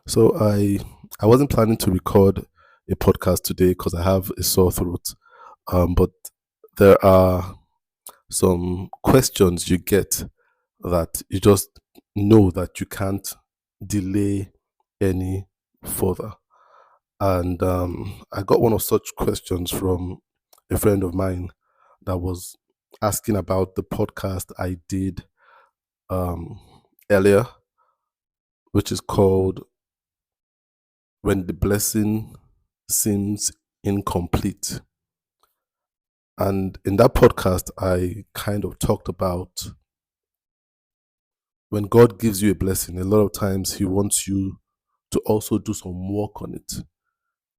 So I wasn't planning to record a podcast today because I have a sore throat. But there are some questions you get that you just know that you can't delay any further. And I got one of such questions from a friend of mine that was asking about the podcast I did um, earlier, which is called When the Blessing Seems Incomplete. And in that podcast, I kind of talked about when God gives you a blessing, a lot of times He wants you to also do some work on it.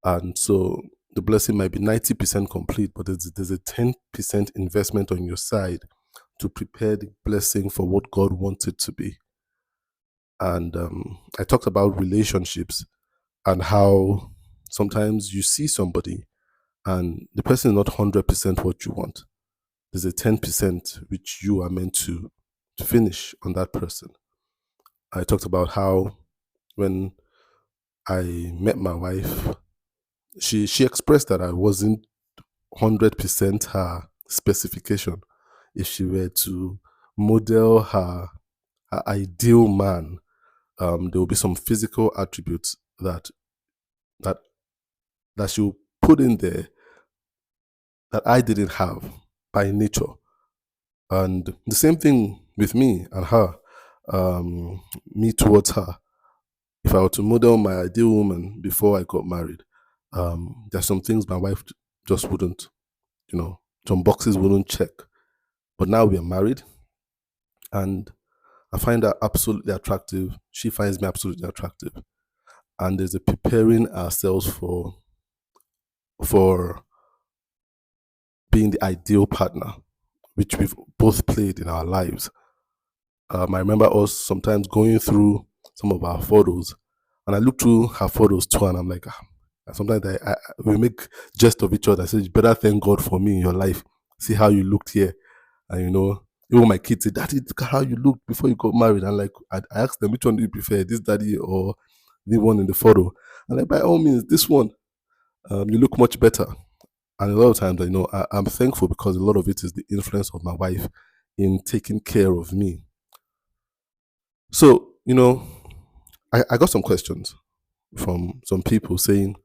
And so the blessing might be 90% complete, but there's a 10% investment on your side to prepare the blessing for what God wants it to be. And I talked about relationships and how sometimes you see somebody and the person is not 100% what you want. There's a 10% which you are meant to finish on that person. I talked about how when I met my wife, she expressed that I wasn't 100% her specification. If she were to model her ideal man, there will be some physical attributes that that she will put in there that I didn't have by nature. And the same thing with me and her, me towards her. If I were to model my ideal woman before I got married, there's some things my wife just wouldn't, some boxes wouldn't check. But now we are married, and I find her absolutely attractive. She finds me absolutely attractive, and there's a preparing ourselves for being the ideal partner, which we've both played in our lives. I remember us sometimes going through some of our photos, and I look through her photos too, and I'm like, sometimes we make jest of each other. I say, you better thank God for me in your life. See how you looked here. And even my kids say, Daddy, look at how you looked before you got married. And like, I asked them, which one do you prefer, this daddy or the one in the photo? And like, by all means, this one, you look much better. And a lot of times, I'm thankful because a lot of it is the influence of my wife in taking care of me. So, I got some questions from some people saying,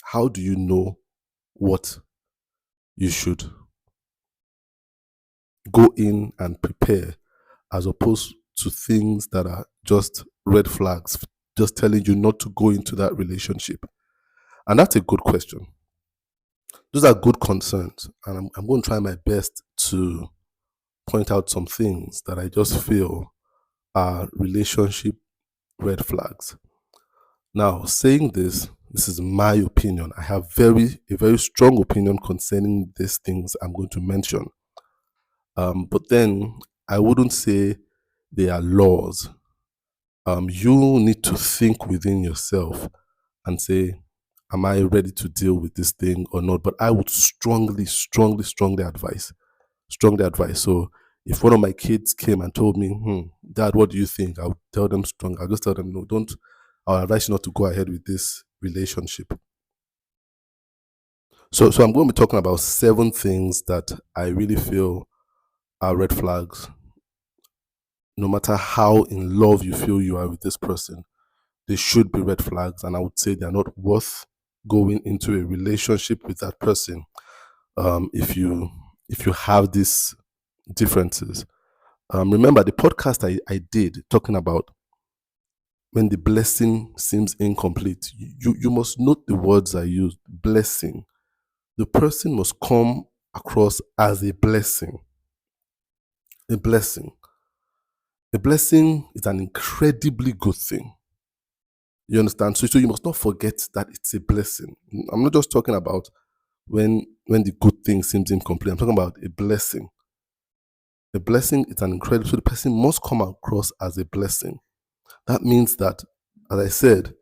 how do you know what you should go in and prepare as opposed to things that are just red flags, just telling you not to go into that relationship? And that's a good question. Those are good concerns. And I'm going to try my best to point out some things that I just feel are relationship red flags. Now, saying this is my opinion. I have a very strong opinion concerning these things I'm going to mention. But then I wouldn't say they are laws. You need to think within yourself and say, am I ready to deal with this thing or not? But I would strongly, strongly, strongly advise. So if one of my kids came and told me, Dad, what do you think? I would tell them strong. I'll just tell them, no, don't. I'll advise you not to go ahead with this relationship. So I'm going to be talking about 7 things that I really feel are red flags. No matter how in love you feel you are with this person, they should be red flags, and I would say they are not worth going into a relationship with that person. If you have these differences, remember the podcast I did talking about when the blessing seems incomplete. You must note the words I used. Blessing. The person must come across as a blessing. A blessing. A blessing is an incredibly good thing. You understand? So you must not forget that it's a blessing. I'm not just talking about when the good thing seems incomplete. I'm talking about a blessing. A blessing is an incredible. So the person must come across as a blessing. That means that, as I said,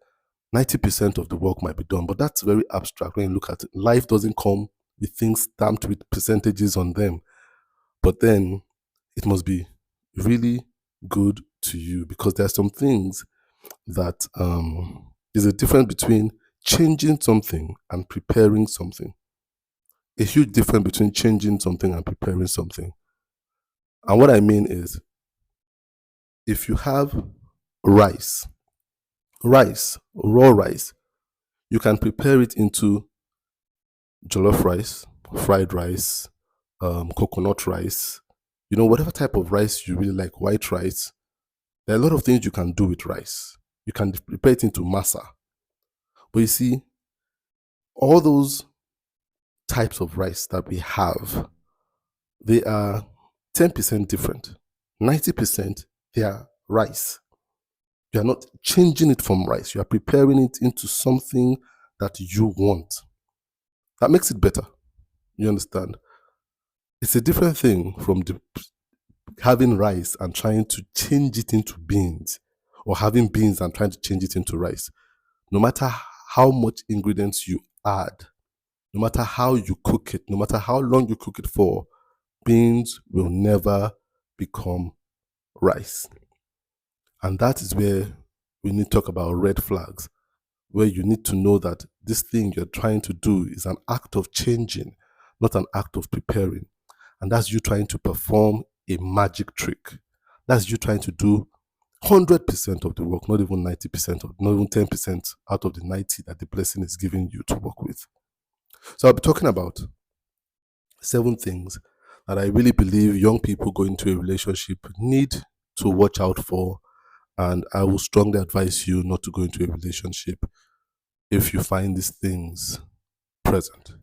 90% of the work might be done, but that's very abstract when you look at it. Life doesn't come with things stamped with percentages on them. But then it must be really good to you because there are some things that There's a difference between changing something and preparing something. A huge difference between changing something and preparing something. And what I mean is, if you have rice, raw rice, you can prepare it into jollof rice, fried rice, coconut rice, whatever type of rice you really like, white rice. There are a lot of things you can do with rice. You can prepare it into masa. But you see, all those types of rice that we have, they are 10% different. 90%, they are rice. You are not changing it from rice. You are preparing it into something that you want. That makes it better. You understand? It's a different thing from having rice and trying to change it into beans, or having beans and trying to change it into rice. No matter how much ingredients you add, no matter how you cook it, no matter how long you cook it for, beans will never become rice. And that is where we need to talk about red flags, where you need to know that this thing you're trying to do is an act of changing, not an act of preparing. And that's you trying to perform a magic trick. That's you trying to do 100% of the work, not even 90%, not even 10% out of the 90 that the blessing is giving you to work with. So I'll be talking about 7 things that I really believe young people going into a relationship need to watch out for. And I will strongly advise you not to go into a relationship if you find these things present.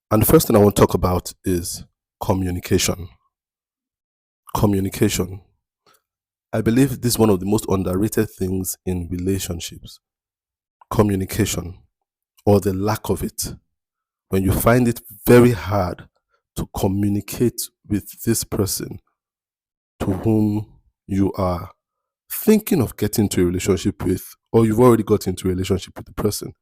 And the first thing I want to talk about is communication. Communication. I believe this is one of the most underrated things in relationships. Communication, or the lack of it. When you find it very hard to communicate with this person to whom you are thinking of getting into a relationship with, or you've already got into a relationship with the person.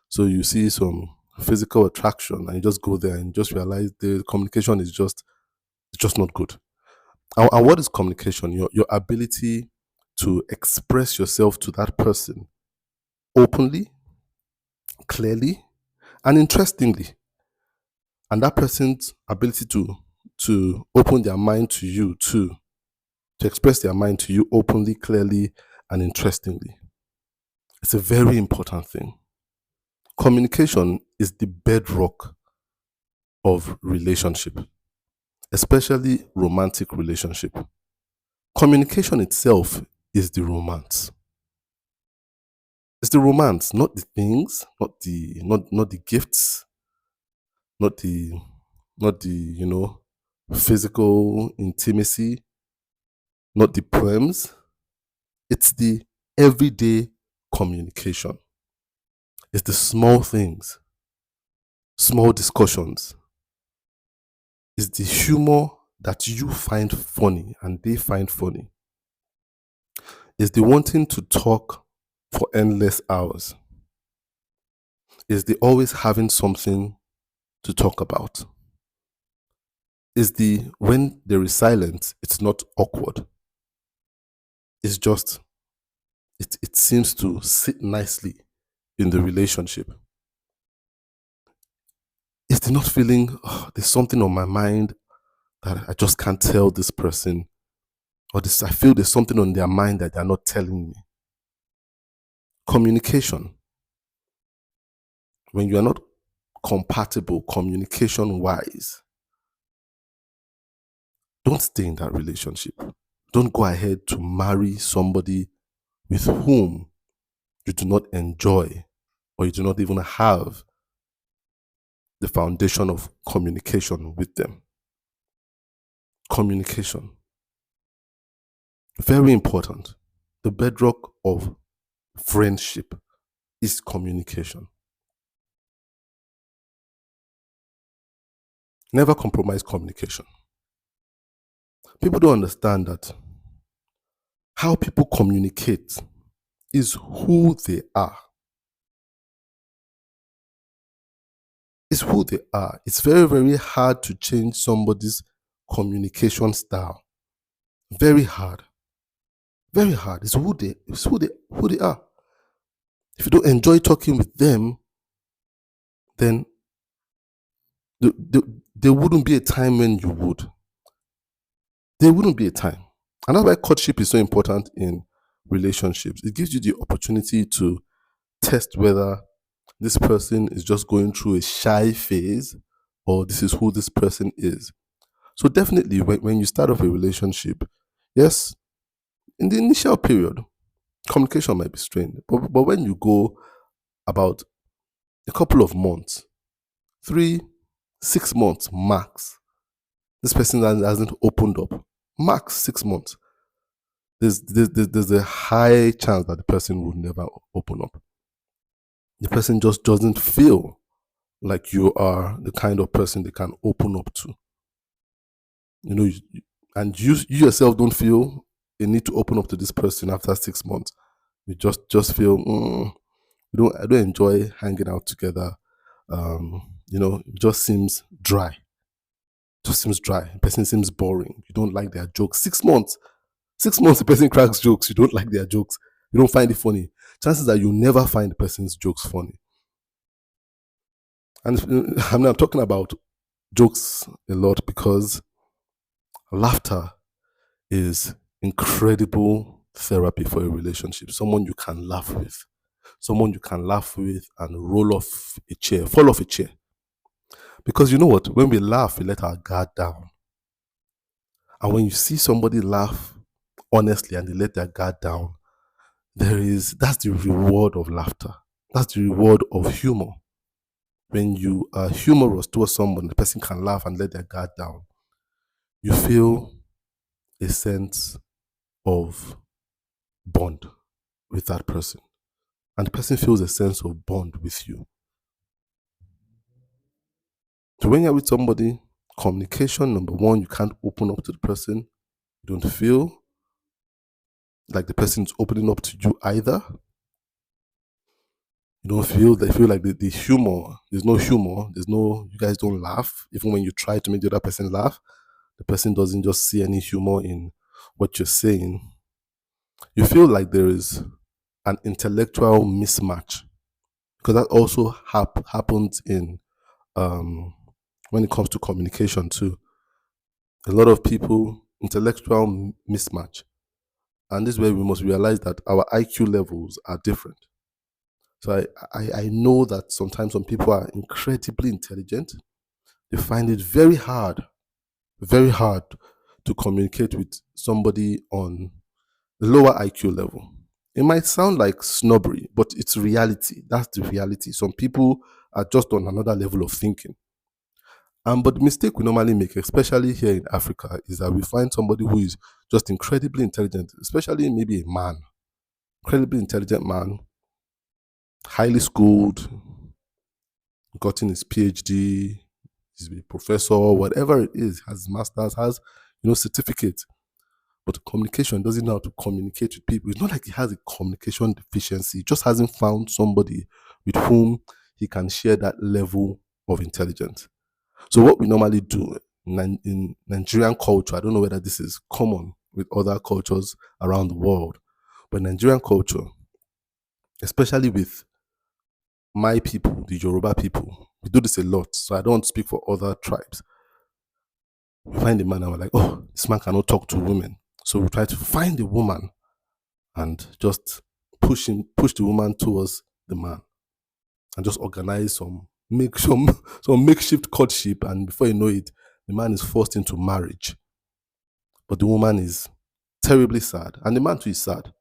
So you see some physical attraction and you just go there and just realize the communication is just not good. And what is communication? Your ability to express yourself to that person openly, clearly, and interestingly. And that person's ability to open their mind to you too, to express their mind to you openly, clearly, and interestingly. It's a very important thing. Communication is the bedrock of relationship, especially romantic relationship. Communication itself is the romance. It's the romance, not the things, not the gifts, not the physical intimacy, not the poems. It's the everyday communication. It's the small things, small discussions. It's the humor that you find funny and they find funny. It's the wanting to talk for endless hours. It's the always having something to talk about. It's the when there is silence, it's not awkward. It's just, it seems to sit nicely in the relationship. It's the not feeling, oh, there's something on my mind that I just can't tell this person, or this, I feel there's something on their mind that they're not telling me. Communication. When you are not compatible communication wise, don't stay in that relationship. Don't go ahead to marry somebody with whom you do not enjoy, or you do not even have the foundation of communication with them. Communication. Very important. The bedrock of friendship is communication. Never compromise communication. People don't understand that how people communicate is who they are. It's who they are. It's very, very hard to change somebody's communication style. Very hard. Very hard. It's who they are. If you don't enjoy talking with them, then there wouldn't be a time when you would. There wouldn't be a time. And that's why courtship is so important in relationships. It gives you the opportunity to test whether this person is just going through a shy phase or this is who this person is. So definitely when you start off a relationship, yes, in the initial period, communication might be strained. But when you go about a couple of months, 3, 6 months max, this person hasn't opened up. Max 6 months. There's a high chance that the person will never open up. The person just doesn't feel like you are the kind of person they can open up to. And you yourself don't feel a need to open up to this person after 6 months. You just feel I don't enjoy hanging out together. It just seems dry. Just seems dry. The person seems boring. You don't like their jokes. 6 months. 6 months the person cracks jokes. You don't like their jokes. You don't find it funny. Chances are you never find the person's jokes funny. And I'm talking about jokes a lot because laughter is incredible therapy for a relationship. Someone you can laugh with. Someone you can laugh with and fall off a chair. Because you know what? When we laugh, we let our guard down. And when you see somebody laugh honestly and they let their guard down, that's the reward of laughter. That's the reward of humor. When you are humorous towards someone, the person can laugh and let their guard down. You feel a sense of bond with that person. And the person feels a sense of bond with you. So when you're with somebody, communication, number one, you can't open up to the person. You don't feel like the person's opening up to you either. You don't feel like the humor, there's no humor, you guys don't laugh. Even when you try to make the other person laugh, the person doesn't just see any humor in what you're saying. You feel like there is an intellectual mismatch, because that also happens in when it comes to communication too. A lot of people, intellectual mismatch. And this is where we must realize that our IQ levels are different. So I know that sometimes some people are incredibly intelligent. They find it very hard to communicate with somebody on the lower IQ level. It might sound like snobbery, but it's reality. That's the reality. Some people are just on another level of thinking. But the mistake we normally make, especially here in Africa, is that we find somebody who is just incredibly intelligent, especially maybe a man, incredibly intelligent man, highly schooled, gotten his PhD, he's a professor, whatever it is, has masters, has certificate. But communication, doesn't know how to communicate with people. It's not like he has a communication deficiency. He just hasn't found somebody with whom he can share that level of intelligence. So what we normally do in Nigerian culture, I don't know whether this is common with other cultures around the world, but Nigerian culture, especially with my people, the Yoruba people, we do this a lot. So I don't speak for other tribes. We find a man and we're like, oh, this man cannot talk to women. So we try to find a woman and just push the woman towards the man and just organize some makeshift courtship, and before you know it, the man is forced into marriage. But the woman is terribly sad, and the man too is sad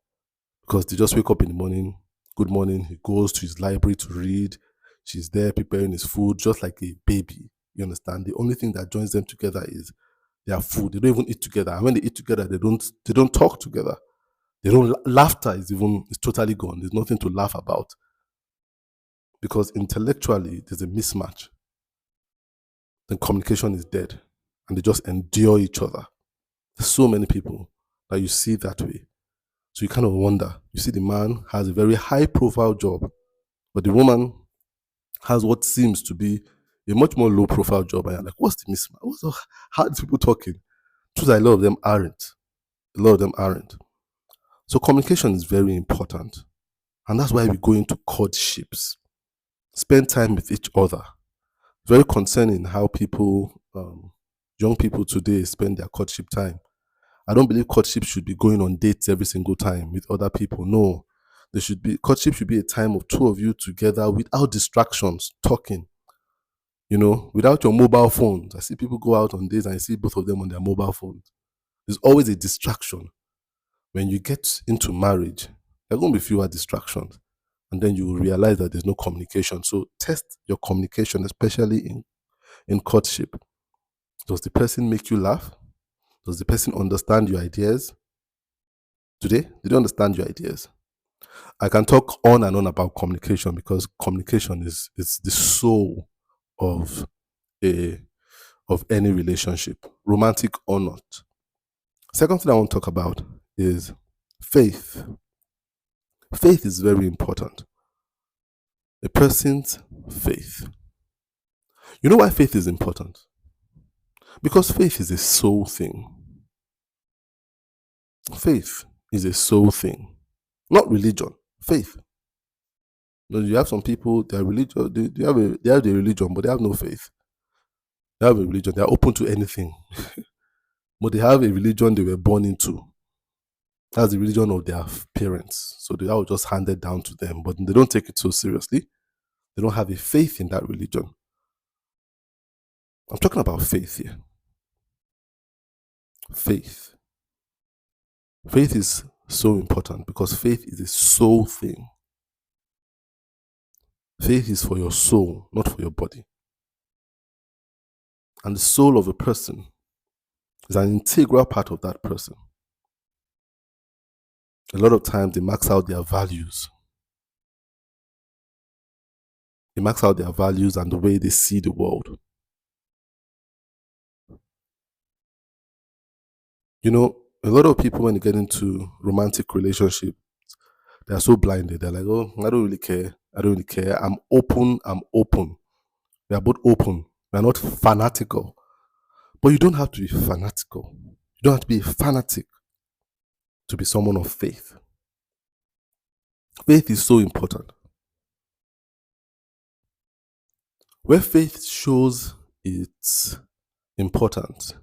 because they just wake up in the morning, good morning, he goes to his library to read, she's there preparing his food just like a baby. You understand? The only thing that joins them together is their food. They don't even eat together, and when they eat together, they don't talk together. Laughter is totally gone. There's nothing to laugh about because intellectually there's a mismatch. Then communication is dead, and they just endure each other. There's so many people that you see that way. So you kind of wonder. You see the man has a very high profile job, but the woman has what seems to be a much more low profile job. And you're like, what's the mismatch? How are these people talking? Truth, a lot of them aren't. A lot of them aren't. So communication is very important. And that's why we go into courtships. Spend time with each other. Very concerning how people, young people today, spend their courtship time. I don't believe courtship should be going on dates every single time with other people. No. Courtship should be a time of two of you together without distractions, talking, without your mobile phones. I see people go out on dates and I see both of them on their mobile phones. There's always a distraction. When you get into marriage, there are going to be fewer distractions. And then you will realize that there's no communication. So test your communication, especially in courtship. Does the person make you laugh? Does the person understand your ideas? Did they understand your ideas? I can talk on and on about communication because communication is the soul of any relationship, romantic or not. Second thing I want to talk about is faith. Faith is very important. A person's faith. You know why faith is important? Because faith is a soul thing. Faith is a soul thing, not religion. Faith. You have some people, they are religious, they have the religion, but they have no faith. They have a religion, they are open to anything. But they have a religion they were born into. That's the religion of their parents. So that was just handed down to them, but they don't take it so seriously. They don't have a faith in that religion. I'm talking about faith here. Faith. Faith is so important because faith is a soul thing. Faith is for your soul, not for your body. And the soul of a person is an integral part of that person. A lot of times they max out their values. They max out their values and the way they see the world. A lot of people, when they get into romantic relationships, they are so blinded. They're like, oh, I don't really care. I don't really care. I'm open. We are both open. We are not fanatical. But you don't have to be fanatical. You don't have to be a fanatic to be someone of faith. Faith is so important. Where faith shows its importance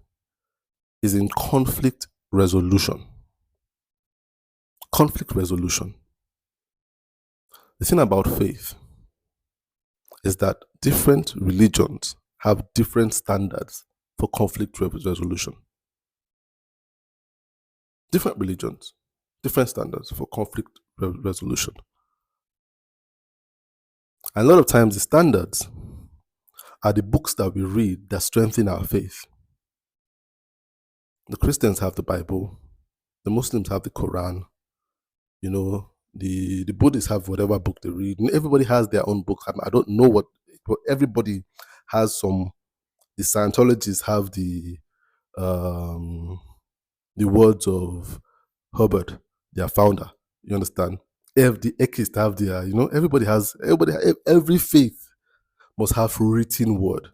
is in conflict resolution. Conflict resolution. The thing about faith is that different religions have different standards for conflict resolution. Different religions, different standards for conflict resolution. And a lot of times the standards are the books that we read that strengthen our faith. The Christians have the Bible, the Muslims have the Quran, the Buddhists have whatever book they read. And everybody has their own book. I don't know but everybody has some. The Scientologists have the words of Herbert, their founder. You understand? The Eckists have their, every faith must have written word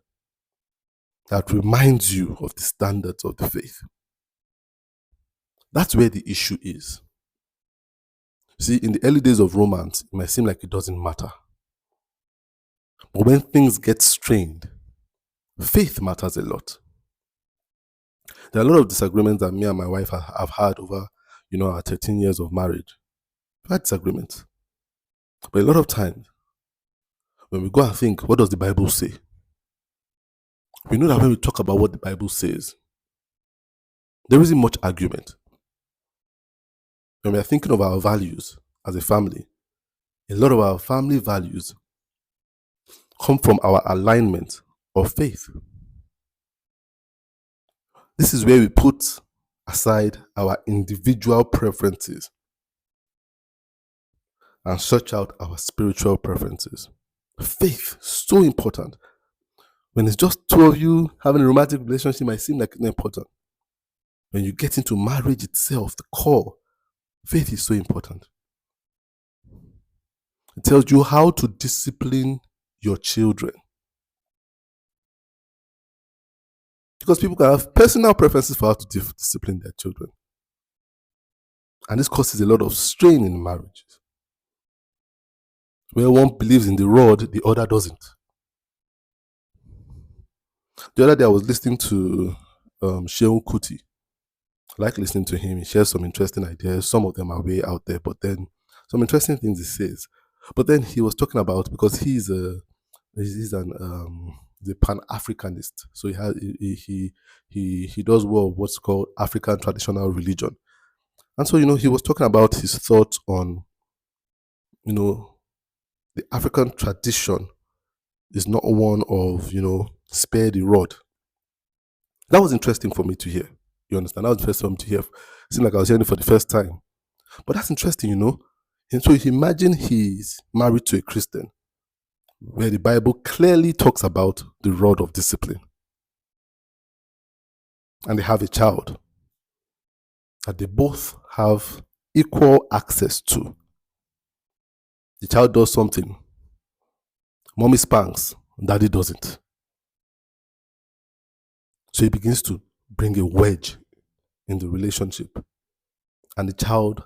that reminds you of the standards of the faith. That's where the issue is. See, in the early days of romance, it might seem like it doesn't matter. But when things get strained, faith matters a lot. There are a lot of disagreements that me and my wife have had over, our 13 years of marriage. We've had disagreements. But a lot of times, when we go and think, what does the Bible say? We know that when we talk about what the Bible says, there isn't much argument. When we are thinking of our values as a family, a lot of our family values come from our alignment of faith. This is where we put aside our individual preferences and search out our spiritual preferences. Faith, so important. When it's just two of you having a romantic relationship, it might seem like it's not important. When you get into marriage itself, the core, faith is so important. It tells you how to discipline your children. Because people can have personal preferences for how to discipline their children. And this causes a lot of strain in marriages. Where one believes in the rod, the other doesn't. The other day I was listening to Sheon Kuti. I like listening to him. He shares some interesting ideas. Some of them are way out there, but then some interesting things he says. But then he was talking about, because he's the Pan-Africanist. So he does well what's called African traditional religion. And so, he was talking about his thoughts on, the African tradition is not one of, spare the rod. That was interesting for me to hear. You understand? That was interesting for me to hear. It seemed like I was hearing it for the first time. But that's interesting, And so imagine he's married to a Christian, where the Bible clearly talks about the rod of discipline. And they have a child that they both have equal access to. The child does something. Mommy spanks, daddy doesn't. So he begins to bring a wedge in the relationship. And the child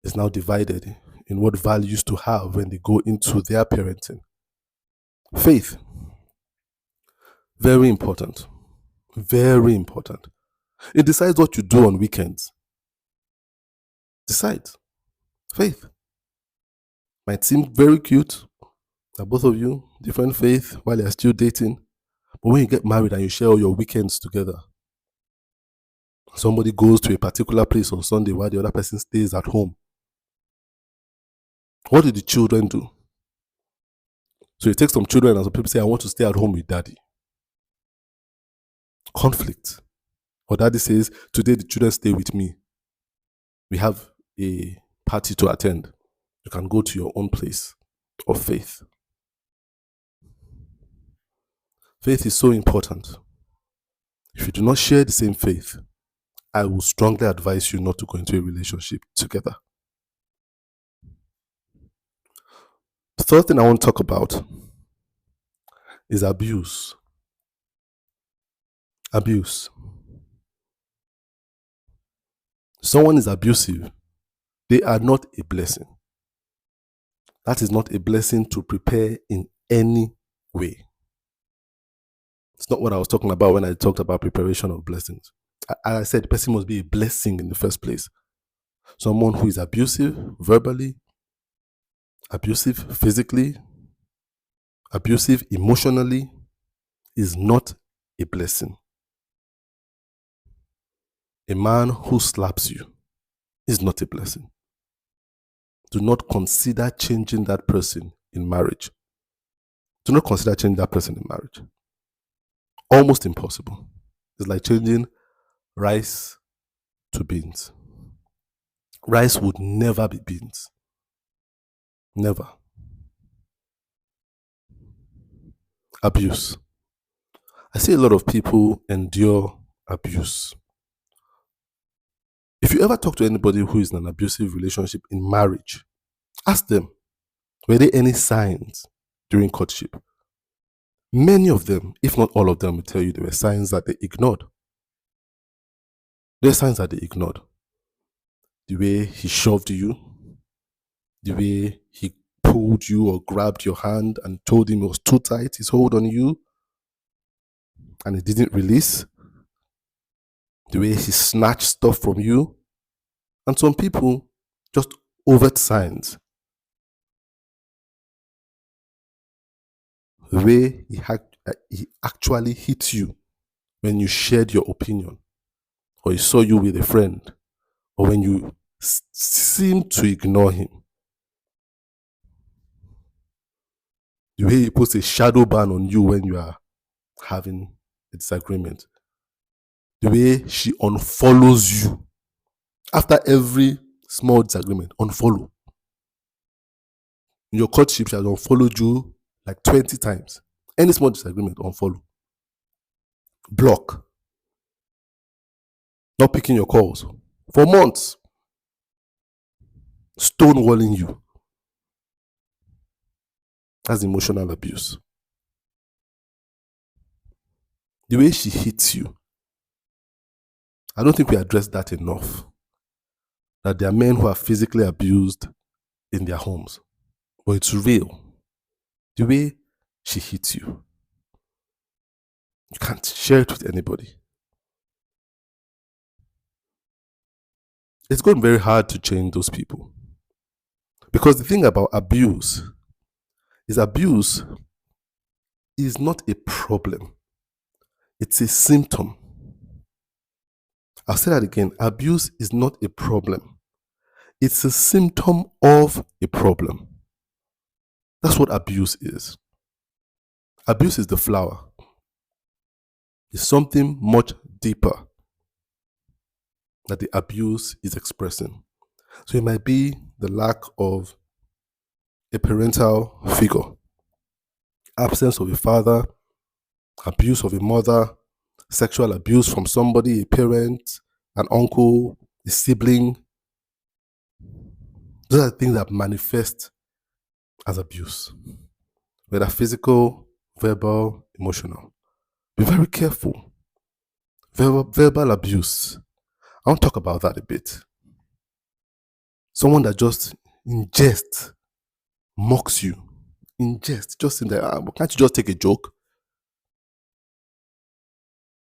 is now divided in what values to have when they go into their parenting. Faith. Very important. Very important. It decides what you do on weekends. Decide. Faith. Might seem very cute that both of you, different faith while you're still dating. But when you get married and you share all your weekends together, somebody goes to a particular place on Sunday while the other person stays at home. What do the children do? So you take some children and some people say, I want to stay at home with daddy. Conflict. Or daddy says, today the children stay with me. We have a party to attend. You can go to your own place of faith. Faith is so important. If you do not share the same faith, I will strongly advise you not to go into a relationship together. The third thing I want to talk about is abuse. Abuse. Someone is abusive, they are not a blessing. That is not a blessing to prepare in any way. It's not what I was talking about when I talked about preparation of blessings. I said the person must be a blessing in the first place. Someone who is abusive verbally, abusive physically, abusive emotionally is not a blessing. A man who slaps you is not a blessing. Do not consider changing that person in marriage. Do not consider changing that person in marriage. Almost impossible. It's like changing rice to beans. Rice would never be beans. Never. Abuse. I see a lot of people endure abuse. If you ever talk to anybody who is in an abusive relationship in marriage, ask them, were there any signs during courtship? Many of them, if not all of them, will tell you there were signs that they ignored. There are signs that they ignored. The way he shoved you, the way he pulled you or grabbed your hand and told him it was too tight, his hold on you, and it didn't release. The way he snatched stuff from you. And some people, just overt signs. The way he actually hit you when you shared your opinion, or he saw you with a friend, or when you seemed to ignore him. The way he puts a shadow ban on you when you are having a disagreement. The way she unfollows you after every small disagreement. Unfollow. In your courtship, she has unfollowed you like 20 times. Any small disagreement, unfollow. Block. Not picking your calls. For months. Stonewalling you. That's emotional abuse. The way she hits you. I don't think we address that enough. That there are men who are physically abused in their homes. but it's real. The way she hits you, you can't share it with anybody. It's going very hard to change those people. Because the thing about abuse is not a problem, it's a symptom. I'll say that again. Abuse is not a problem, it's a symptom of a problem. That's what abuse is. Abuse is the flower, it's something much deeper that the abuse is expressing. So it might be the lack of a parental figure, absence of a father, abuse of a mother, sexual abuse from somebody, a parent, an uncle, a sibling. Those are things that manifest as abuse, whether physical, verbal, emotional. Be very careful. Verbal abuse. I want to talk about that a bit. Someone that just in jest mocks you. In jest, just in there. Can't you just take a joke?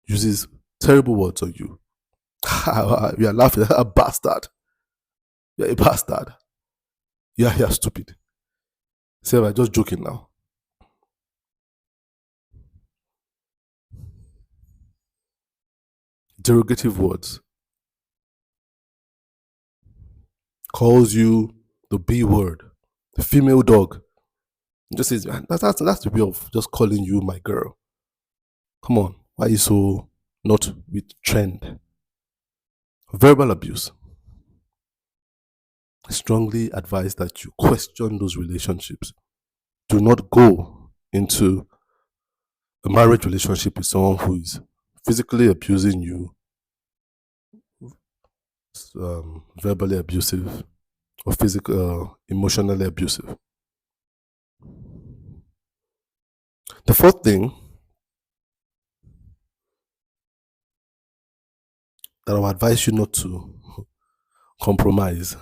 Uses terrible words on you. You are laughing. A bastard. You're a bastard. You're stupid. Say, I'm just joking now. Derogative words. Calls you the B word, the female dog. Just says, that's the way of just calling you my girl. Come on, why are you so not with trend? Verbal abuse. I strongly advise that you question those relationships. Do not go into a marriage relationship with someone who is physically abusing you, verbally abusive, or emotionally abusive. The fourth thing that I would advise you not to compromise: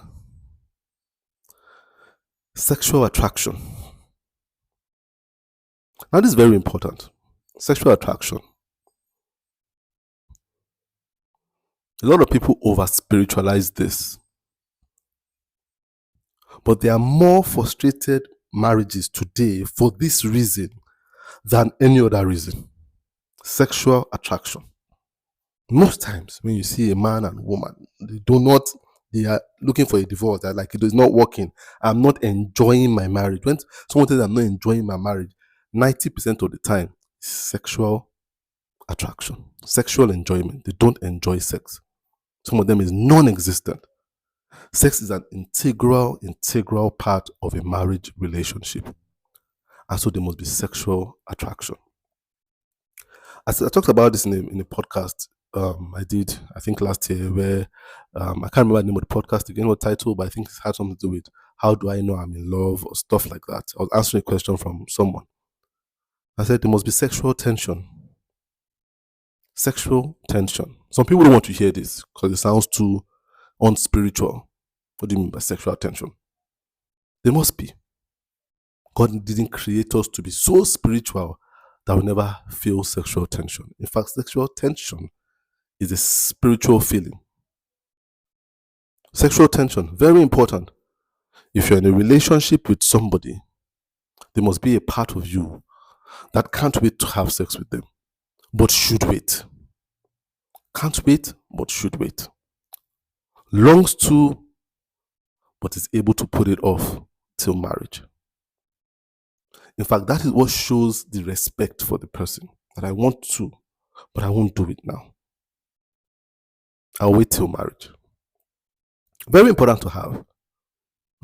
sexual attraction. Now, this is very important. Sexual attraction. A lot of people over spiritualize this, but there are more frustrated marriages today for this reason than any other reason. Sexual attraction. Most times when you see a man and woman, they are looking for a divorce. They're like, it is not working. I'm not enjoying my marriage. When someone says I'm not enjoying my marriage, 90% of the time, sexual attraction, sexual enjoyment. They don't enjoy sex. Some of them is non-existent. Sex is an integral part of a marriage relationship. And so there must be sexual attraction. As I talked about this in a podcast I did, I think last year, where I can't remember the name of the podcast again, what title, but I think it had something to do with how do I know I'm in love or stuff like that. I was answering a question from someone. I said there must be sexual tension. Sexual tension. Some people don't want to hear this because it sounds too unspiritual. What do you mean by sexual tension? There must be. God didn't create us to be so spiritual that we never feel sexual tension. In fact, sexual tension is a spiritual feeling. Sexual tension, very important. If you're in a relationship with somebody, there must be a part of you that can't wait to have sex with them, but should wait. Can't wait, but should wait. Longs to, but is able to put it off till marriage. In fact, that is what shows the respect for the person. That I want to, but I won't do it now. I'll wait till marriage. Very important to have.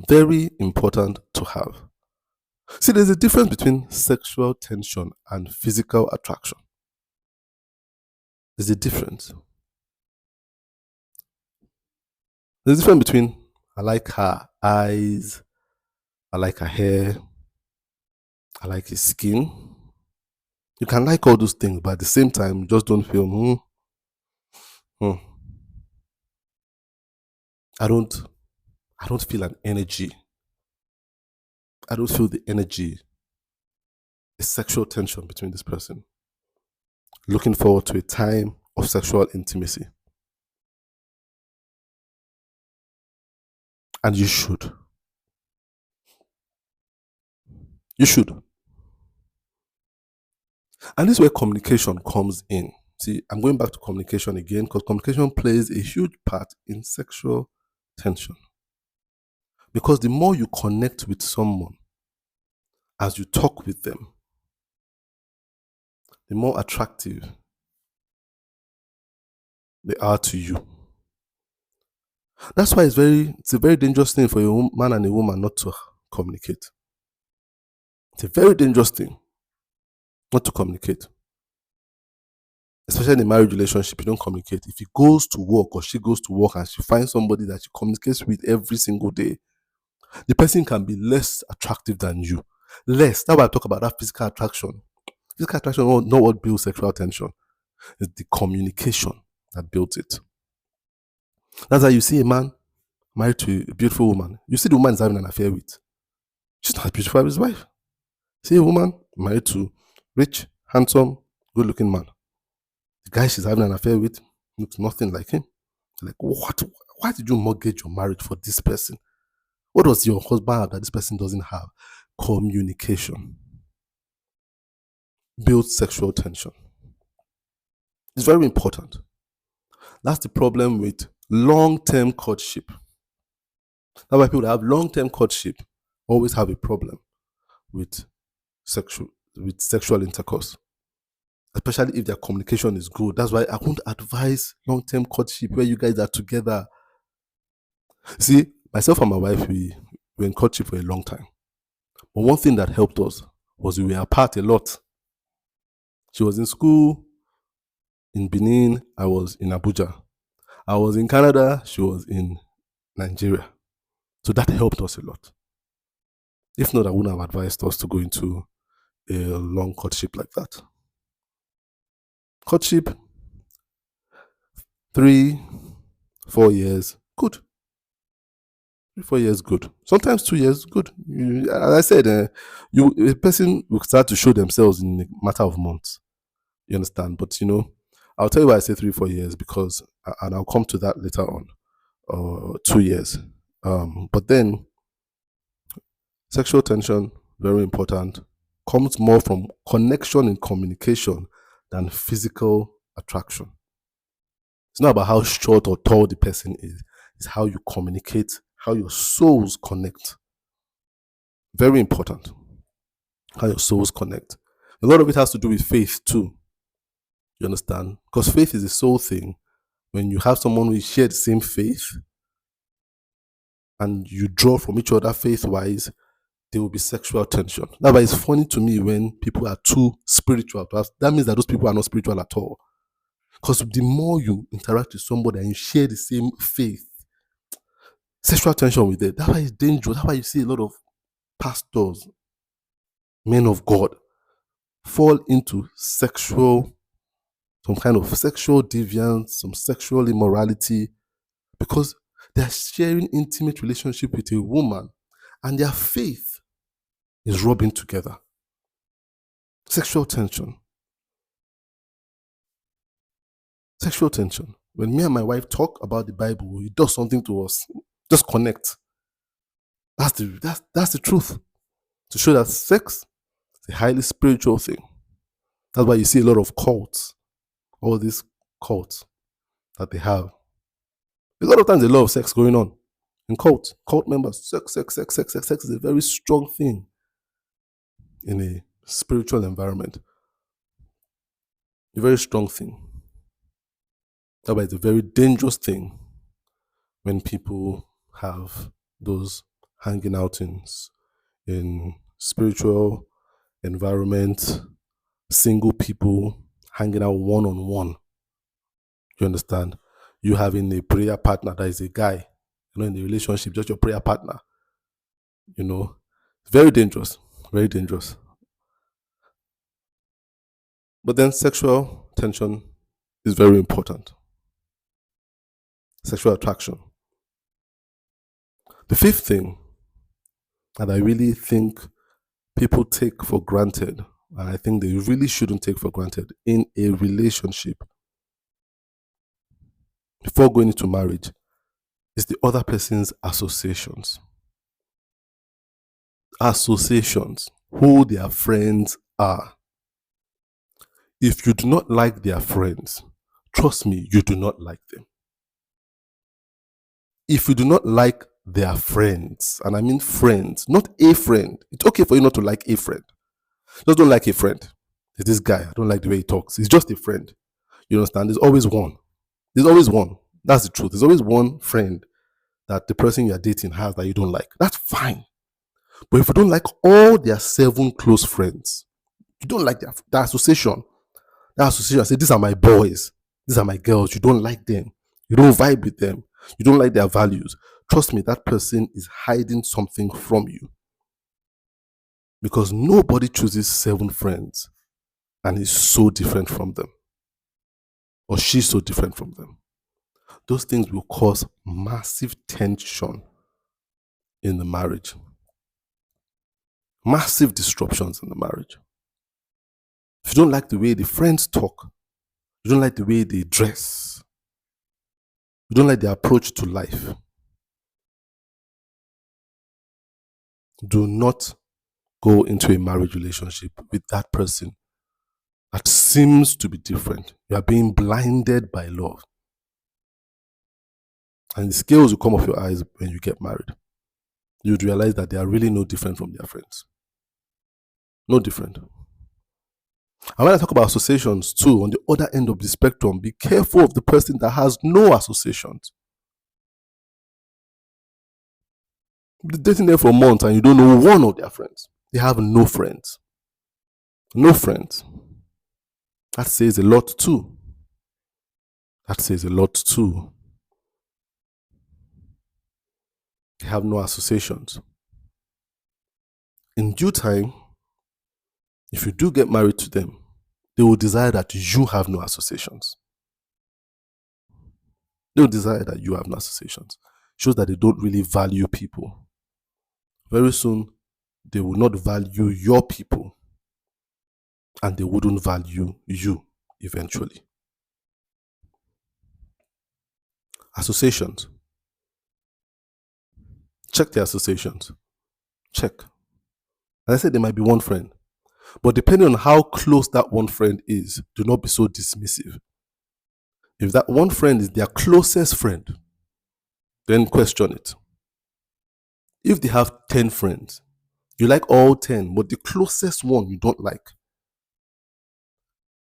Very important to have. See, there's a difference between sexual tension and physical attraction. There's a difference. There's a difference between I like her eyes, I like her hair, I like his skin. You can like all those things, but at the same time, you just don't feel, I don't feel an energy. I don't feel the energy, the sexual tension between this person. Looking forward to a time of sexual intimacy. And you should. You should. And this is where communication comes in. See, I'm going back to communication again because communication plays a huge part in sexual tension. Because the more you connect with someone as you talk with them, the more attractive they are to you. That's why it's a very dangerous thing for a man and a woman not to communicate. It's a very dangerous thing not to communicate. Especially in a marriage relationship, you don't communicate. If he goes to work or she goes to work and she finds somebody that she communicates with every single day, the person can be less attractive than you. Less. That's why I talk about that physical attraction. Physical attraction is not what builds sexual tension. It's the communication that builds it. That's why you see a man married to a beautiful woman. You see the woman is having an affair with. She's not as beautiful as his wife. See a woman married to rich, handsome, good-looking man. The guy she's having an affair with looks nothing like him. Like, what? Why did you mortgage your marriage for this person? What does your husband have that this person doesn't have? Communication builds sexual tension. It's very important. That's the problem with long-term courtship. That's why people that have long-term courtship always have a problem with sexual intercourse, especially if their communication is good. That's why I won't advise long-term courtship where you guys are together. See, myself and my wife, we were in courtship for a long time. But one thing that helped us was we were apart a lot. She was in school in Benin, I was in Abuja. I was in Canada, she was in Nigeria. So that helped us a lot. If not, I wouldn't have advised us to go into a long courtship like that. Courtship, 3-4 years, good. 3-4 years, good. Sometimes 2 years, good. As I said, a person will start to show themselves in a matter of months. You understand? But I'll tell you why I say 3-4 years because, and I'll come to that later on, 2 years. But then, sexual tension, very important, comes more from connection and communication than physical attraction. It's not about how short or tall the person is. It's how you communicate, how your souls connect. Very important. How your souls connect. A lot of it has to do with faith too. You understand? Because faith is a soul thing. When you have someone who shares the same faith and you draw from each other faith-wise, there will be sexual tension. That's why it's funny to me when people are too spiritual. That means that those people are not spiritual at all. Because the more you interact with somebody and you share the same faith, sexual tension with it, that's why it's dangerous. That's why you see a lot of pastors, men of God, fall into some kind of sexual deviance, some sexual immorality, because they're sharing intimate relationship with a woman and their faith is rubbing together. Sexual tension. Sexual tension. When me and my wife talk about the Bible, it does something to us. Just connect. That's the truth. To show that sex is a highly spiritual thing. That's why you see a lot of cults. All these cults that they have. A lot of times a lot of sex going on in cults. Cult members, sex is a very strong thing in a spiritual environment. A very strong thing. That's why it's a very dangerous thing when people have those hanging out in spiritual environment, single people hanging out one-on-one. You understand? You having a prayer partner that is a guy, in the relationship, just your prayer partner. Very dangerous. Very dangerous. But then sexual tension is very important. Sexual attraction. The fifth thing that I really think people take for granted, and I think they really shouldn't take for granted in a relationship before going into marriage, is the other person's associations. Associations, who their friends are. If you do not like their friends, trust me, you do not like them. If you do not like their friends, and I mean friends, not a friend, it's okay for you not to like a friend. Just don't like a friend. There's this guy, I don't like the way he talks. He's just a friend. You understand? There's always one. There's always one. That's the truth. There's always one friend that the person you're dating has that you don't like. That's fine. But if you don't like all their 7 close friends, you don't like their association. That association, say, these are my boys, these are my girls. You don't like them. You don't vibe with them. You don't like their values. Trust me, that person is hiding something from you. Because nobody chooses 7 friends and is so different from them. Or she's so different from them. Those things will cause massive tension in the marriage. Massive disruptions in the marriage. If you don't like the way the friends talk, you don't like the way they dress, you don't like their approach to life, do not go into a marriage relationship with that person that seems to be different. You are being blinded by love. And the scales will come off your eyes when you get married. You would realize that they are really no different from their friends. No different. And when I talk about associations too, on the other end of the spectrum, be careful of the person that has no associations. You're dating them for months and you don't know one of their friends. They have no friends. No friends. That says a lot too. That says a lot too. They have no associations. In due time, if you do get married to them, they will desire that you have no associations. They will desire that you have no associations. Shows that they don't really value people. Very soon, they will not value your people, and they wouldn't value you eventually. Associations. Check the associations. Check. As I said, there might be one friend. But depending on how close that one friend is, do not be so dismissive. If that one friend is their closest friend, then question it. If they have 10 friends, you like all 10, but the closest one you don't like,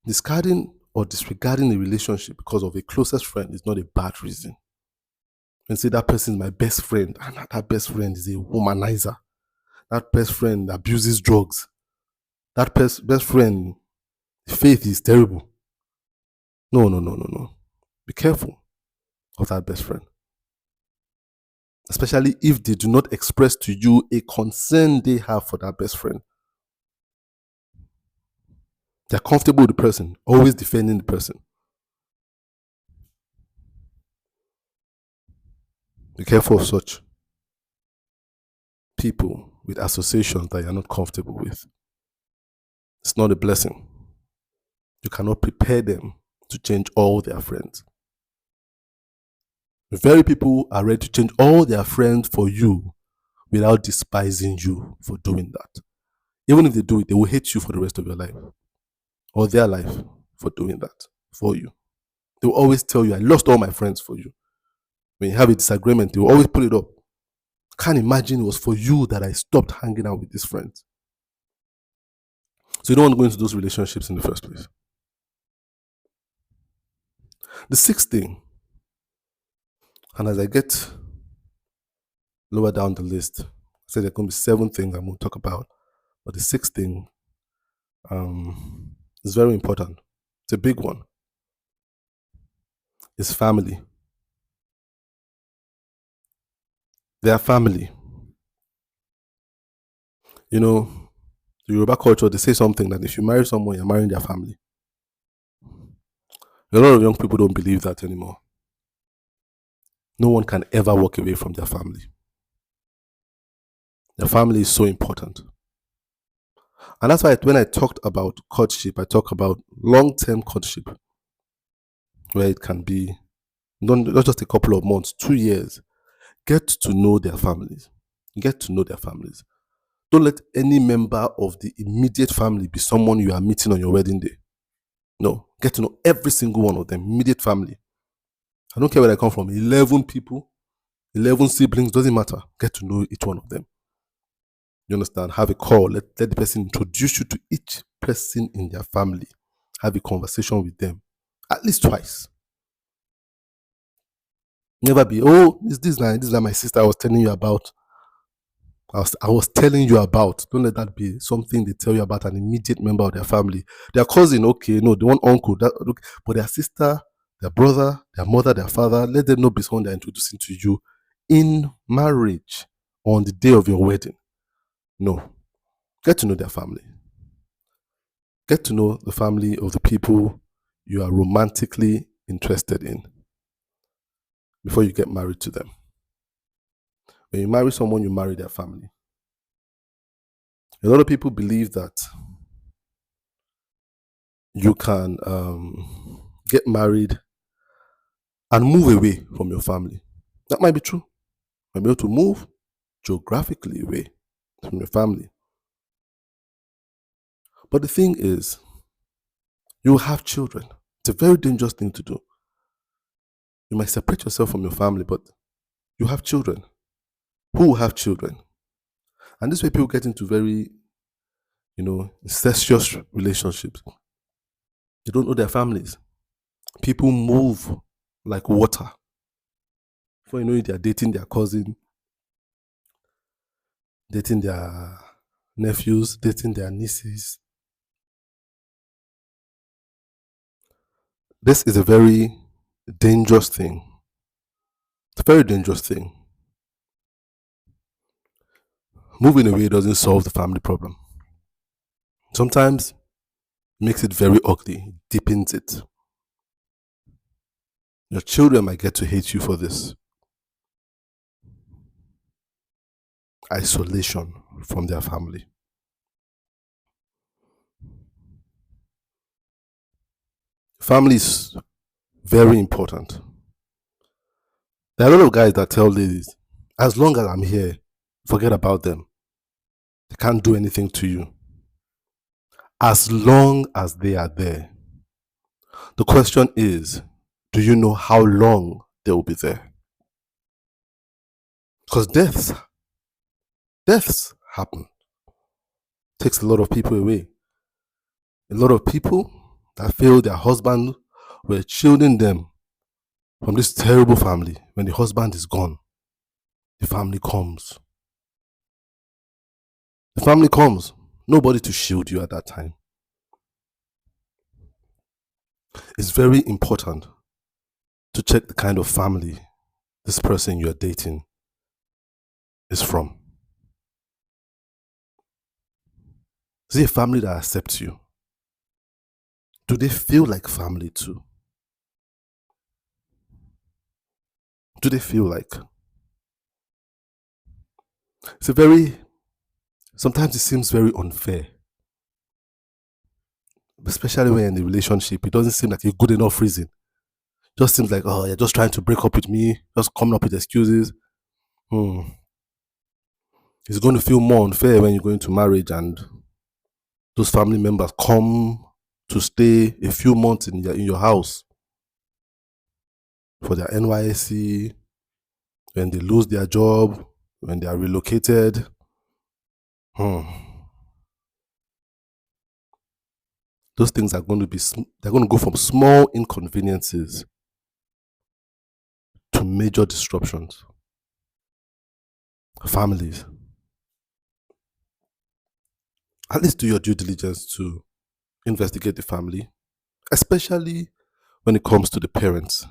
discarding or disregarding a relationship because of a closest friend is not a bad reason. And say that person is my best friend, and that best friend is a womanizer. That best friend abuses drugs. That best friend, faith is terrible. No. Be careful of that best friend. Especially if they do not express to you a concern they have for that best friend. They're comfortable with the person, always defending the person. Be careful of such people with associations that you're not comfortable with. It's not a blessing. You cannot prepare them to change all their friends. Very people are ready to change all their friends for you without despising you for doing that. Even if they do it, they will hate you for the rest of your life or their life for doing that for you. They will always tell you, I lost all my friends for you. When you have a disagreement, they will always pull it up. Can't imagine it was for you that I stopped hanging out with these friends. So you don't want to go into those relationships in the first place. The sixth thing, and as I get lower down the list, I said there are going to be 7 things I'm going to talk about. But the sixth thing is very important. It's a big one. It's family. Their family. You know, the Yoruba culture, they say something that if you marry someone, you're marrying their family. A lot of young people don't believe that anymore. No one can ever walk away from their family. Your family is so important. And that's why when I talked about courtship, I talk about long term courtship, where it can be not just a couple of months, 2 years. Get to know their families. Get to know their families. Don't let any member of the immediate family be someone you are meeting on your wedding day. No, get to know every single one of them, immediate family. I don't care where they come from, 11 people, 11 siblings, doesn't matter. Get to know each one of them. You understand? Have a call. Let the person introduce you to each person in their family. Have a conversation with them at least twice. Never be, oh, this is my sister I was telling you about. I was telling you about. Don't let that be something they tell you about an immediate member of their family. Their cousin, okay, no, the one uncle, but their sister, their brother, their mother, their father, let them not be someone they're introducing to you in marriage on the day of your wedding. No. Get to know their family. Get to know the family of the people you are romantically interested in before you get married to them. When you marry someone, you marry their family. A lot of people believe that you can get married and move away from your family. That might be true. You might be able to move geographically away from your family. But the thing is, you will have children. It's a very dangerous thing to do. You might separate yourself from your family, but you have children. Who will have children? And this way people get into very, incestuous relationships. They don't know their families. People move like water. Before you know it, they're dating their cousin, dating their nephews, dating their nieces. This is a very dangerous thing. It's a very dangerous thing. Moving away doesn't solve the family problem. Sometimes it makes it very ugly, it deepens it. Your children might get to hate you for this. Isolation from their family. Family is very important. There are a lot of guys that tell ladies, as long as I'm here, forget about them. They can't do anything to you. As long as they are there. The question is, do you know how long they will be there? Because deaths happen. Takes a lot of people away. A lot of people that feel their husband were shielding them from this terrible family. When the husband is gone, the family comes. The family comes. Nobody to shield you at that time. It's very important to check the kind of family this person you're dating is from. Is it a family that accepts you? Do they feel like family too? Do they feel like? Sometimes it seems very unfair. Especially when in a relationship, it doesn't seem like a good enough reason. Just seems like, oh, you're just trying to break up with me, just coming up with excuses. It's going to feel more unfair when you go into marriage and those family members come to stay a few months in your house for their NYSC, when they lose their job, when they are relocated. Those things are going to go from small inconveniences to major disruptions. Families. At least do your due diligence to investigate the family, especially when it comes to the parents.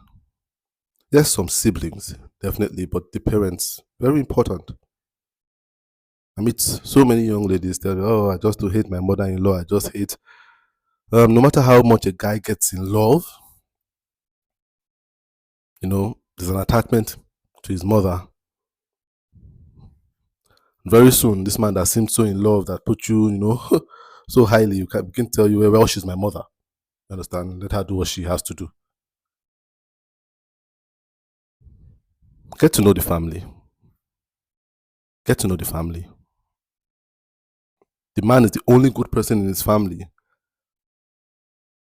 There's some siblings, definitely, but the parents, very important. I meet so many young ladies that, oh, I just do hate my mother-in-law. I just hate. No matter how much a guy gets in love, there's an attachment to his mother. Very soon, this man that seemed so in love, that put you, so highly, you can tell you, well, she's my mother. You understand? Let her do what she has to do. Get to know the family. Get to know the family. The man is the only good person in his family.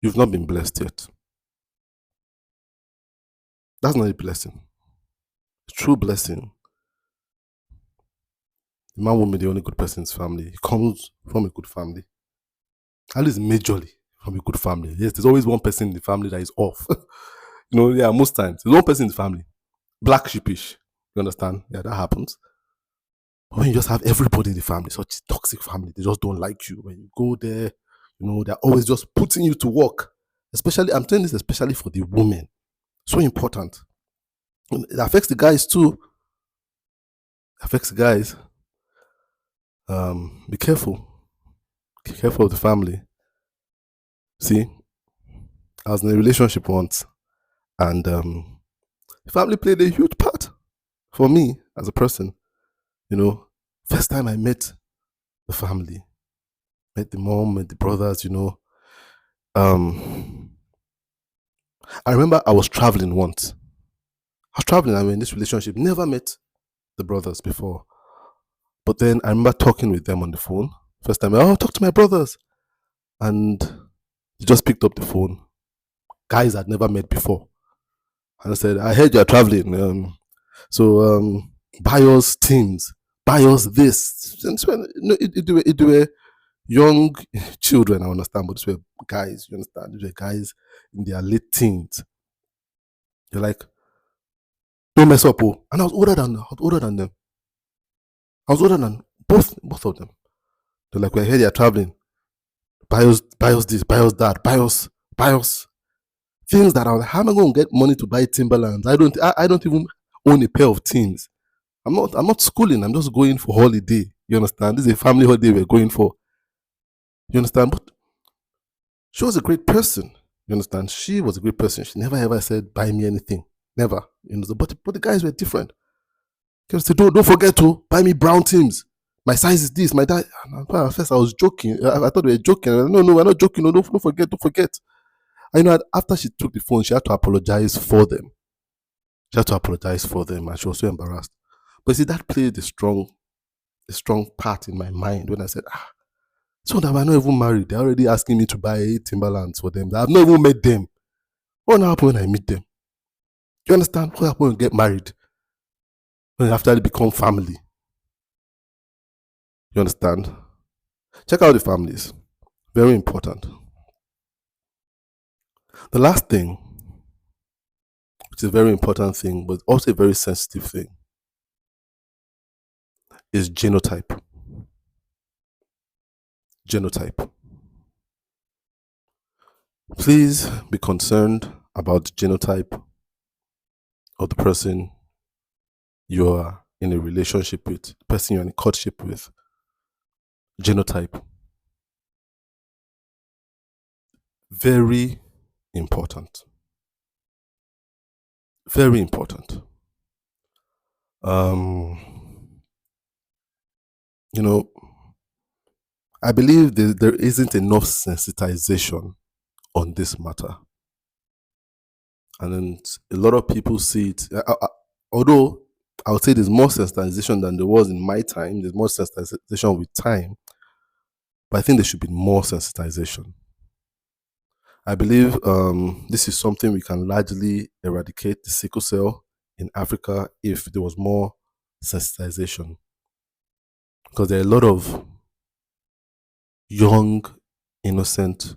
You've not been blessed yet. That's not a blessing. A true blessing. The man won't be the only good person in his family. He comes from a good family. At least majorly from a good family. Yes, there's always one person in the family that is off. Most times. There's one person in the family. Black sheepish. You understand? Yeah, that happens. But when you just have everybody in the family, such a toxic family, they just don't like you. When you go there, they're always just putting you to work. Especially, I'm telling this especially for the women. So important. It affects the guys too. It affects the guys. Be careful. Be careful of the family. See, I was in a relationship once, and the family played a huge part for me as a person. First time I met the family, met the mom, met the brothers. I remember I was traveling once. I was traveling. I was in this relationship. Never met the brothers before, but then I remember talking with them on the phone. First time, talk to my brothers, and he just picked up the phone. Guys I'd never met before, and I said, "I heard you're traveling. So buy us things, buy us this." And so, it were young children, I understand, but these were guys, you understand? These were guys in their late teens. They're like, don't mess up, oh. And I was older than them. I was older than both of them. They're like, we're here, they're traveling. Buy us this, buy us that, buy us things that I'm like, how am I going to get money to buy Timberlands? I don't even own a pair of Tims. I'm not schooling. I'm just going for holiday. You understand? This is a family holiday we're going for. You understand? But she was a great person. You understand? She was a great person. She never ever said, buy me anything. Never. But the guys were different. She said, don't forget to buy me brown Tims. My size is this. My dad. At first, I was joking. I thought we were joking. No, we're not joking. No, don't forget. And after she took the phone, she had to apologize for them. And she was so embarrassed. But see, that played a strong part in my mind when I said, so that we're not even married. They're already asking me to buy Timberlands for them. I've not even met them. What will happen when I meet them? You understand? What happens when we get married? When after they become family? You understand? Check out the families. Very important. The last thing, which is a very important thing, but also a very sensitive thing, is genotype. Genotype. Please be concerned about the genotype of the person you are in a relationship with, the person you're in a courtship with. Genotype. Very important. Very important. I believe there isn't enough sensitization on this matter. And then a lot of people see it, although I would say there's more sensitization than there was in my time, there's more sensitization with time, but I think there should be more sensitization. I believe this is something we can largely eradicate the sickle cell in Africa if there was more sensitization. Because there are a lot of young, innocent,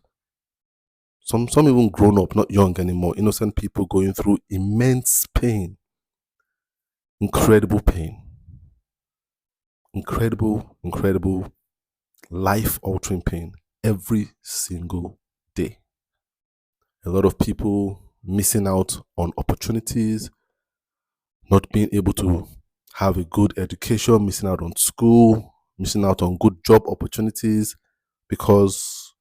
some even grown up, not young anymore, innocent people going through immense pain, incredible pain, incredible life-altering pain every single day. A lot of people missing out on opportunities, not being able to have a good education, missing out on school, missing out on good job opportunities because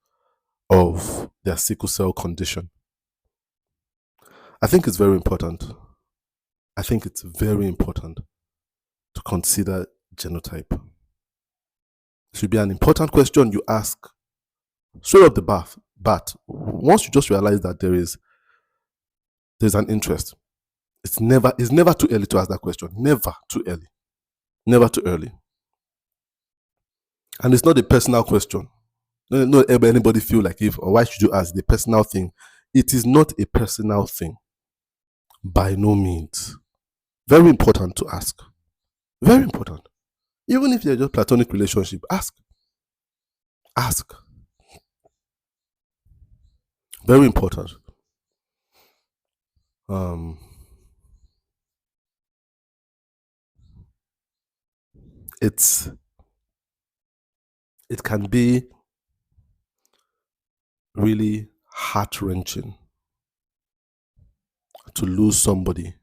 of their sickle cell condition. I think it's very important. to consider genotype. Should be an important question you ask straight up the bat. Once you just realize that there's an interest, it's never too early to ask that question. Never too early. Never too early. And it's not a personal question. Not anybody feel like or why should you ask the personal thing? It is not a personal thing. By no means. Very important to ask. Very important. Even if you're just platonic relationship, ask. Ask. Very important. It can be really heart-wrenching to lose somebody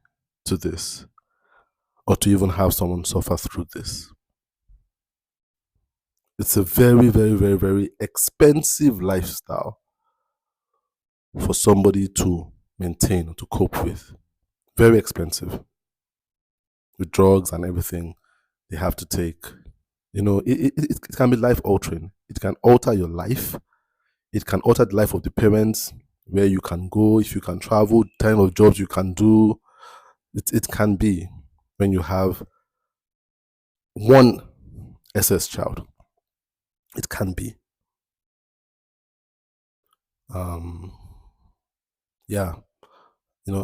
to this, or to even have someone suffer through this. It's a very, very, very, very expensive lifestyle for somebody to maintain, to cope with. Very expensive. With drugs and everything they have to take. It can be life-altering. It can alter your life. It can alter the life of the parents, where you can go, if you can travel, kind of jobs you can do. It can be when you have one SS child. It can be. Yeah.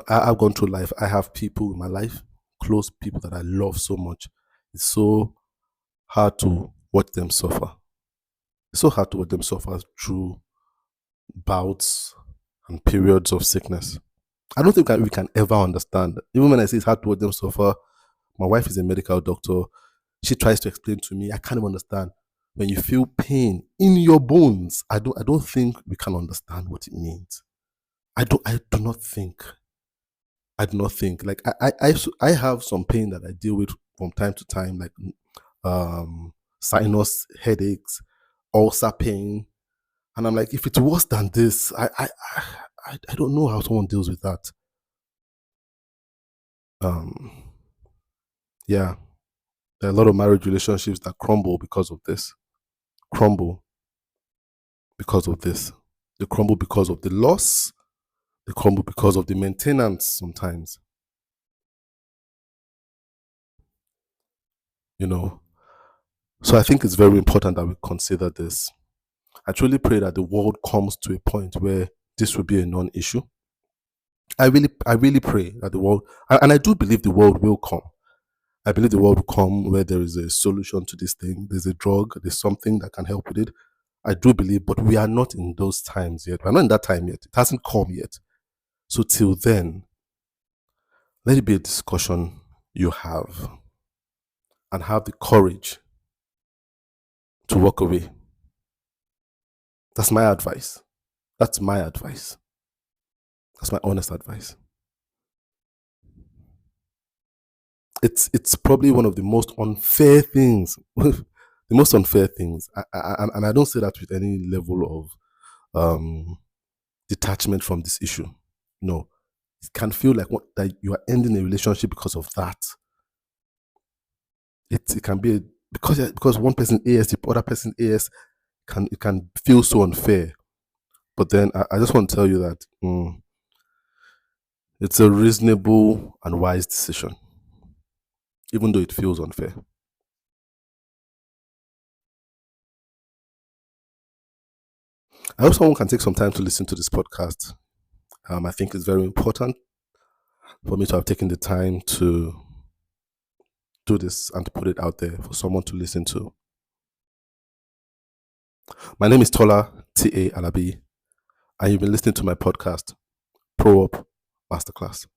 I've gone through life. I have people in my life, close people that I love so much. It's so hard to watch them suffer. It's so hard to watch them suffer through bouts and periods of sickness. I don't think we can ever understand. Even when I say it's hard to watch them suffer, my wife is a medical doctor. She tries to explain to me. I can't even understand. When you feel pain in your bones, I don't think we can understand what it means. I do not think. Like I have some pain that I deal with from time to time, like sinus headaches, ulcer pain, and I'm like, if it's worse than this, I don't know how someone deals with that. Yeah, there are a lot of marriage relationships that crumble because of this. They crumble because of the loss. They crumble because of the maintenance sometimes. So I think it's very important that we consider this. I truly pray that the world comes to a point where this will be a non-issue. I really pray that the world, and I do believe the world will come. I believe the world will come where there is a solution to this thing. There's a drug, there's something that can help with it. I do believe, but we are not in those times yet. We're not in that time yet. It hasn't come yet. So till then, let it be a discussion you have, and have the courage to walk away. That's my advice. That's my advice. That's my honest advice. It's probably one of the most unfair things. The most unfair things. And I don't say that with any level of detachment from this issue. No. It can feel like that you are ending a relationship because of that. It can be because one person AS, the other person AS, it can feel so unfair. But then I just want to tell you that it's a reasonable and wise decision, even though it feels unfair. I hope someone can take some time to listen to this podcast. I think it's very important for me to have taken the time to do this and to put it out there for someone to listen to. My name is Tola T.A. Alabi, and you've been listening to my podcast, ProUp Masterclass.